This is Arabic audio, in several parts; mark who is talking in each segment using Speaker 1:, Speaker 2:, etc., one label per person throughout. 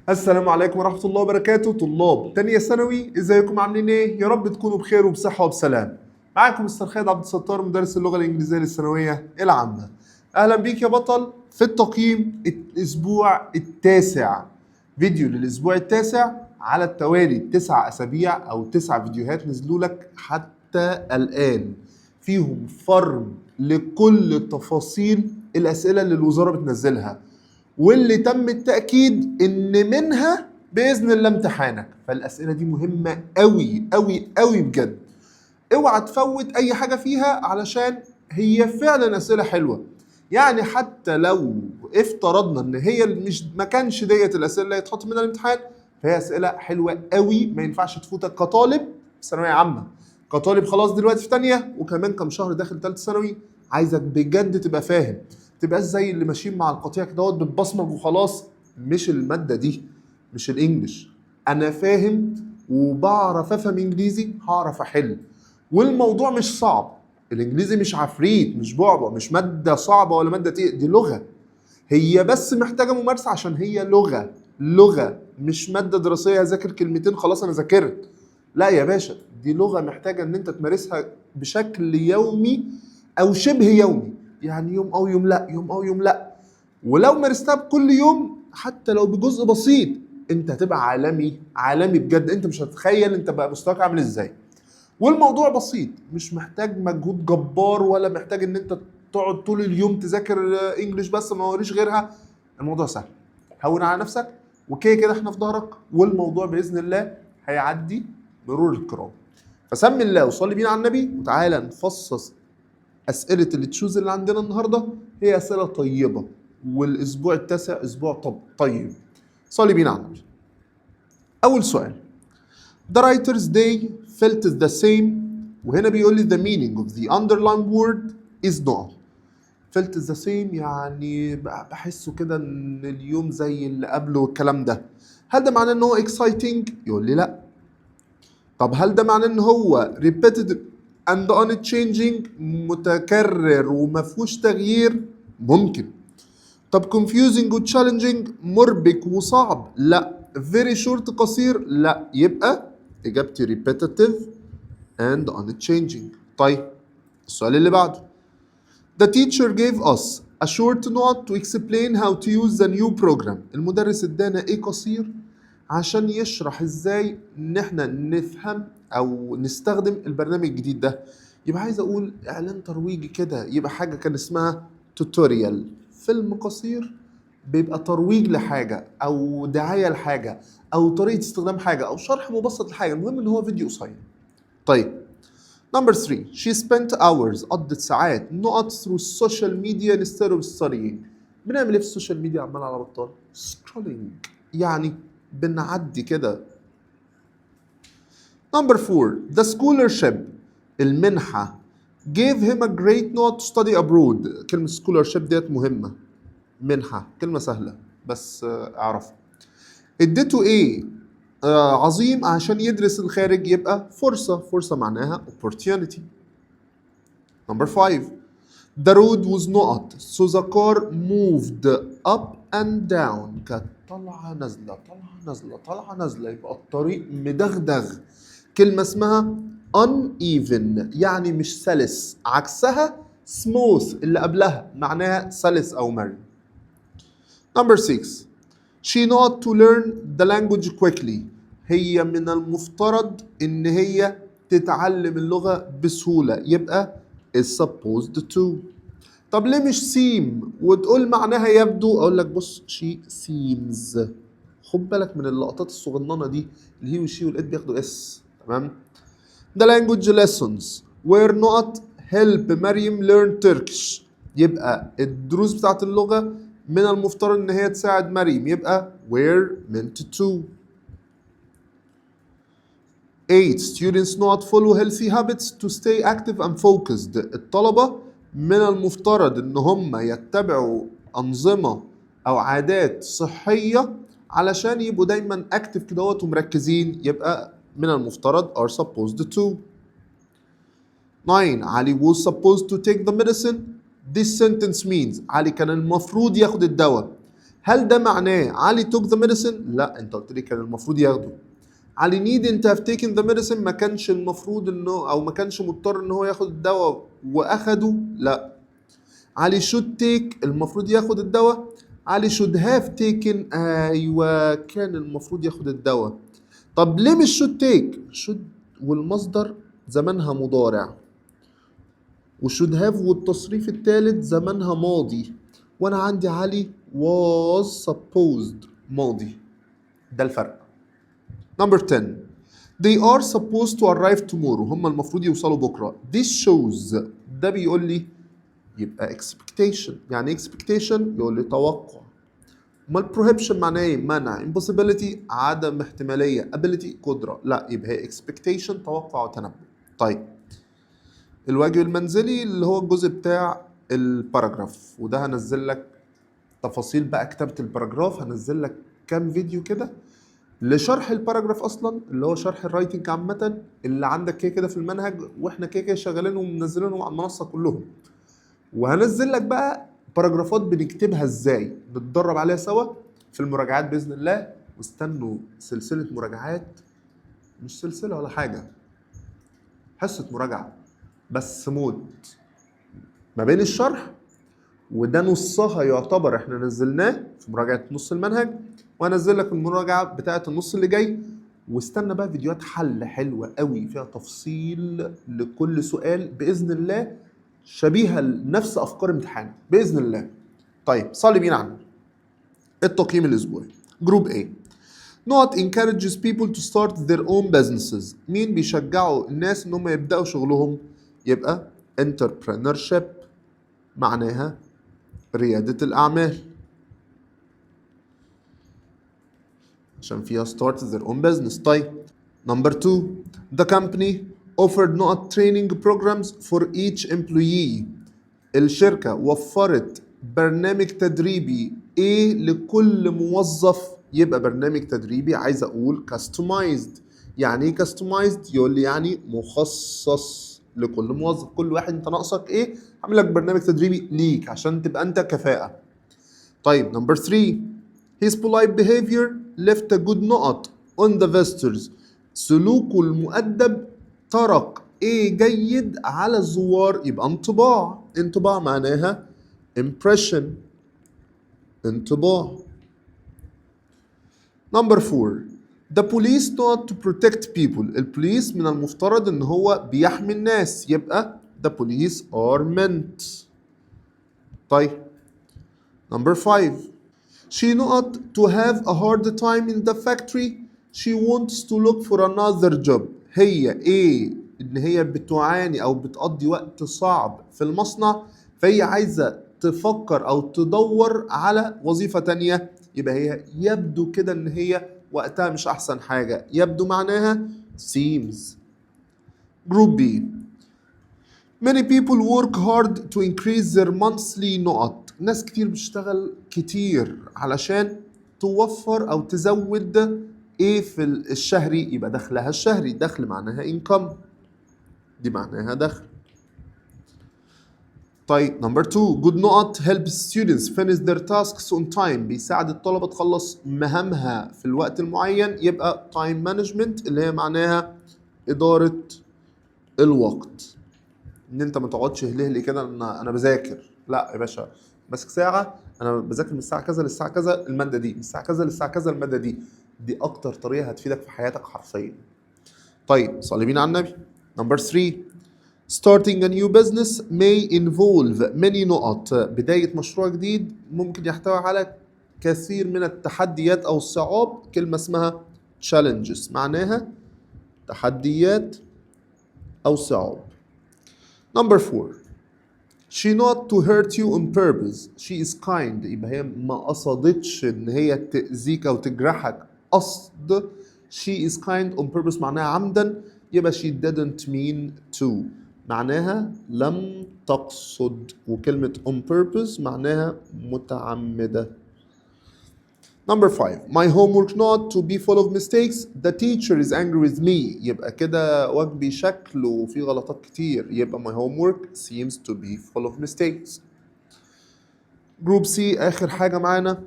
Speaker 1: السلام عليكم ورحمة الله وبركاته. طلاب تانية ثانوي، ازيكم عاملين ايه؟ يا رب تكونوا بخير وبصحة وبسلام. معاكم مستر خالد عبد الستار، مدرس اللغة الإنجليزية للثانوية العامة. أهلا بيك يا بطل في التقييم الأسبوع التاسع. فيديو للأسبوع التاسع على التوالي، 9 أسابيع أو 9 فيديوهات نزلوا لك حتى الآن، فيهم فرم لكل تفاصيل الأسئلة اللي الوزارة بتنزلها، واللي تم التأكيد إن منها بإذن الله امتحانك. فالأسئلة دي مهمة أوي أوي أوي بجد. اوعى تفوت أي حاجة فيها علشان هي فعلا أسئلة حلوة. يعني حتى لو افترضنا إن هي ما كانش ديت الأسئلة اللي هيتحط منها الامتحان، فهي أسئلة حلوة أوي ما ينفعش تفوتك كطالب ثانوية عامة، كطالب خلاص دلوقتي في تانية وكمان كام شهر داخل تالتة ثانوي. عايزك بجد تبقى فاهم، تبقاش زي اللي ماشيين مع القطيع كده بتبصمج وخلاص. مش المادة دي، مش الانجليش. انا فاهم وبعرف افهم انجليزي، هعرف احل. والموضوع مش صعب، الانجليزي مش عفريت، مش بعبع، مش مادة صعبة ولا مادة تقيلة، دي لغة. هي بس محتاجة ممارسة عشان هي لغة مش مادة دراسية اذاكر كلمتين خلاص انا ذاكرت. لا يا باشا، دي لغة محتاجة ان انت تمارسها بشكل يومي او شبه يومي، يعني يوم او يوم لا، يوم او يوم لا. ولو مارستها بكل يوم حتى لو بجزء بسيط، انت هتبقى عالمي بجد. انت مش هتتخيل انت بقى مستواك عامل ازاي. والموضوع بسيط، مش محتاج مجهود جبار، ولا محتاج ان انت تقعد طول اليوم تذاكر انجليش بس ما وريش غيرها. الموضوع سهل، هون على نفسك، وكده كده احنا في ظهرك، والموضوع باذن الله هيعدي مرور الكرام. فسمي الله وصلي بينا على النبي، وتعالى نفصص أسئلة اللي تشوز اللي عندنا النهاردة. هي أسئلة طيبة، والأسبوع التاسع أسبوع طيب. صلي بينا على النبي. أول سؤال: The writer's day felt the same. وهنا بيقول لي the meaning of the underlined word is not. felt the same يعني بحسه كده إن اليوم زي اللي قبله والكلام ده. هل ده معناه إن هو exciting؟ يقول لي لأ. طب هل ده معناه إن هو repetitive and unchanging، متكرر ومفهوش تغيير؟ ممكن. طب confusing و challenging، مربك وصعب؟ لا. very short قصير؟ لا. يبقى إجابتي repetitive and unchanging. طيب السؤال اللي بعده: The teacher gave us a short note to explain how to use the new program. المدرس ادانا ايه قصير عشان يشرح ازاي ان احنا نفهم او نستخدم البرنامج الجديد ده. يبقى عايز اقول اعلان ترويجي كده، يبقى حاجة كان اسمها توتوريال. فيلم قصير بيبقى ترويج لحاجة او دعاية لحاجة او طريقة استخدام حاجة او شرح مبسط لحاجة، المهم ان هو فيديو قصير. طيب Number 3: She spent hours، قضت ساعات نقط through social media instead of studying. بنعمل ايه في السوشيال ميديا عمال على بطال؟ scrolling، يعني بنعدي كده. Number 4: The scholarship، المنحة، gave him a great note to study abroad. كلمة scholarship ديت مهمة. منحة كلمة سهلة بس اعرفها. اديته ايه؟ عظيم عشان يدرس الخارج، يبقى فرصة معناها opportunity. Number 5: The road was not so the car moved up and down. كانت طالعة نازلة، يبقى الطريق مدغدغ. كلمة اسمها uneven يعني مش سلس، عكسها smooth اللي قبلها معناها سلس أو مرن. Number 6: She not to learn the language quickly. هي من المفترض إن هي تتعلم اللغة بسهولة، يبقى is supposed to. طب ليه مش seem وتقول معناها يبدو؟ أقول لك بص، she seems. خد بالك من اللقطات الصغننة دي، اللي هي والشي والإت بياخدوا اس. تمام. The language lessons were not help مريم learn Turkish. يبقى الدروس بتاعت اللغة من المفترض ان هي تساعد مريم، يبقى were meant to. 8: Students not follow healthy habits to stay active and focused. الطلبة من المفترض ان هم يتبعوا أنظمة أو عادات صحية علشان يبقوا دايما active كده ومركزين، يبقى من المفترض are supposed to. 9: علي was supposed to take the medicine. This sentence means علي كان المفروض ياخد الدواء. هل ده معناه علي took the medicine؟ لا، انت قلت لي كان المفروض ياخده. علي need انت have taken the medicine، ما كانش المفروض انه او ما كانش مضطر ان هو ياخد الدواء واخده. لا، علي should take المفروض ياخد الدواء. علي should have taken، ايوه كان المفروض ياخد الدواء. طب ليه مش should take؟ should والمصدر زمانها مضارع، وشود هاف والتصريف الثالث زمانها ماضي، وانا عندي علي was supposed ماضي. ده الفرق. Number 10 they are supposed to arrive tomorrow، هم المفروض يوصلوا بكره. This shows ده بيقول لي يبقى expectation. يعني expectation يقول لي توقع. امال prohibition معناه ايه؟ منع. impossibility عدم احتماليه. ability قدره. لا، يبقى هي expectation توقع وتنبؤ. طيب الواجب المنزلي اللي هو الجزء بتاع الباراجراف، وده هنزل لك تفاصيل بقى كتابة الباراجراف. هنزل لك كام فيديو كده لشرح الباراجراف اصلا، اللي هو شرح الرايتنج عامة اللي عندك كده في المنهج، واحنا كده شغالينهم ومنزلينهم على المنصة كلهم. وهنزل لك بقى باراجرافات بنكتبها ازاي، نتدرب عليها سوا في المراجعات بإذن الله. واستنوا سلسلة مراجعات، مش سلسلة ولا حاجة، حصة مراجعة بس موت ما بين الشرح، وده نصها يعتبر احنا نزلناه في مراجعة نص المنهج، وهنزل لك المراجعة بتاعة النص اللي جاي. واستنى بقى فيديوهات حل حلوة قوي فيها تفصيل لكل سؤال بإذن الله، شبيهة لنفس أفكار امتحان بإذن الله. طيب صلي بينا عنه. التقييم الأسبوعي جروب A not encourages people to start their own businesses. مين بيشجعوا الناس ان هم يبدأوا شغلهم؟ يبقى entrepreneurship معناها ريادة الأعمال، عشان فيها start their own business. طيب number 2 the company offered not training programs for each employee. الشركة وفرت برنامج تدريبي ايه لكل موظف؟ يبقى برنامج تدريبي عايز اقول customized. يعني ايه customized؟ يقول لي يعني مخصص لكل موظف. كل واحد انت ناقصك ايه، هعمل لك برنامج تدريبي ليك عشان تبقى انت كفاءة. طيب number 3 his polite behavior left a good note on the visitors. سلوكه المؤدب ترك ايه جيد على الزوار. يبقى انطباع. انطباع معناها impression، انطباع. Number 4 the police not to protect people. البوليس من المفترض ان هو بيحمي الناس، يبقى the police are meant. طيب Number 5 she not to have a hard time in the factory, she wants to look for another job. هي ايه؟ ان هي بتعاني او بتقضي وقت صعب في المصنع، فهي عايزة تفكر او تدور على وظيفة تانية. يبقى هي يبدو كده ان هي وقتها مش احسن حاجة. يبدو معناها seems. Group B many people work hard to increase their monthly نقط. ناس كتير بتشتغل كتير علشان توفر او تزود ايه في الشهري، يبقى دخلها الشهري. دخل معناها income، دي معناها دخل. طيب number 2 good نقط help students finish their tasks on time. بيساعد الطلبة تخلص مهامها في الوقت المعين. يبقى time management اللي هي معناها إدارة الوقت. ان انت ما تقعدش هلهلي كده انا بذاكر. لا يا باشا، ماسك ساعه انا بذاكر من الساعه كذا للساعه كذا الماده دي، من الساعه كذا للساعه كذا الماده دي. دي اكتر طريقه هتفيدك في حياتك حرفيا. طيب صلي بينا على النبي. Number 3 starting a new business may involve many نقط. بدايه مشروع جديد ممكن يحتوي على كثير من التحديات او الصعاب. كلمه اسمها challenges معناها تحديات او صعاب. Number 4 she not to hurt you on purpose, she is kind. يبقى هي ما قصدتش ان هي تأذيك او تجرحك قصد. she is kind on purpose معناها عمدا. يبقى she didn't mean to معناها لم تقصد، وكلمة on purpose معناها متعمدة. Number 5 my homework not to be full of mistakes, the teacher is angry with me. يبقى كده واجبي شكله فيه غلطات كتير. يبقى my homework seems to be full of mistakes. Group C آخر حاجة معانا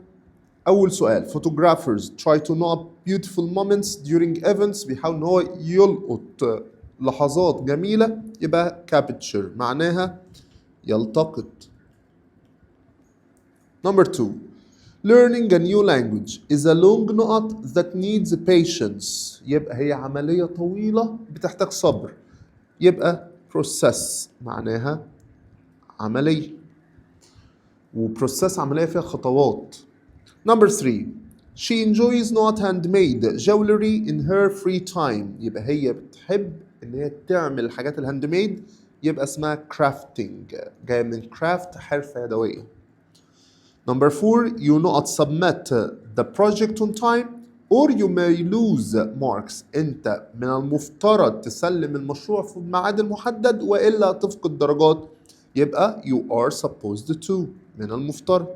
Speaker 1: أول سؤال photographers try to note beautiful moments during events بيحاول إن هو يلقط لحظات جميلة يبقى capture معناها يلتقط. Number 2 learning a new language is a long نقط that needs patience يبقى هي عملية طويلة بتحتاج صبر يبقى process معناها عملية وبروسيس عملية فيها خطوات. Number 3 she enjoys not handmade jewelry in her free time يبقى هي بتحب ان هي تعمل الحاجات الهاند ميد يبقى اسمها crafting جاية من craft حرفة يدوية. Number 4 you not submit the project on time or you may lose marks انت من المفترض تسلم المشروع في الميعاد المحدد والا تفقد درجات يبقى you are supposed to من المفترض.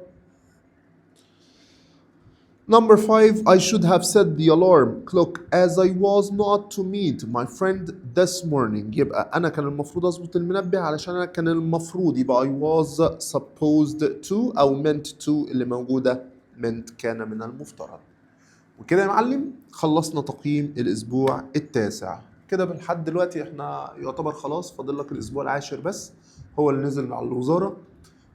Speaker 1: Number 5 I should have set the alarm clock as I was not to meet my friend this morning يبقى أنا كان المفروض أظبط المنبه علشان أنا كان المفروض يبقى I was supposed to أو meant to اللي موجودة meant كان من المفترض. وكده يا معلم خلصنا تقييم الأسبوع التاسع. كده لحد دلوقتي احنا يعتبر خلاص فاضل لك الأسبوع العاشر بس هو اللي نزل على الوزارة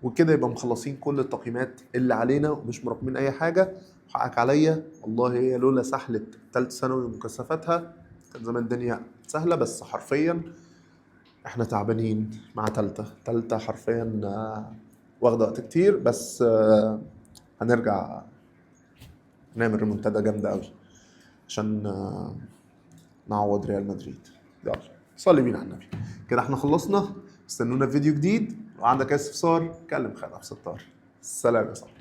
Speaker 1: وكده يبقى مخلصين كل التقييمات اللي علينا ومش مراقمين أي حاجة. حقك عليا والله هي لولا سحلة تالت ثانوي ومكثفاتها كان زمان الدنيا سهلة بس حرفيا احنا تعبانين مع تالتة حرفيا واخدة وقت كتير بس هنرجع نعمل ريمونتادا جامدة قوي عشان نعوض ريال مدريد. يلا صلي بينا على النبي. كده احنا خلصنا استنونا في فيديو جديد وعندك اي استفسار كلم خالد عبد الستار. السلام يا صاحبي.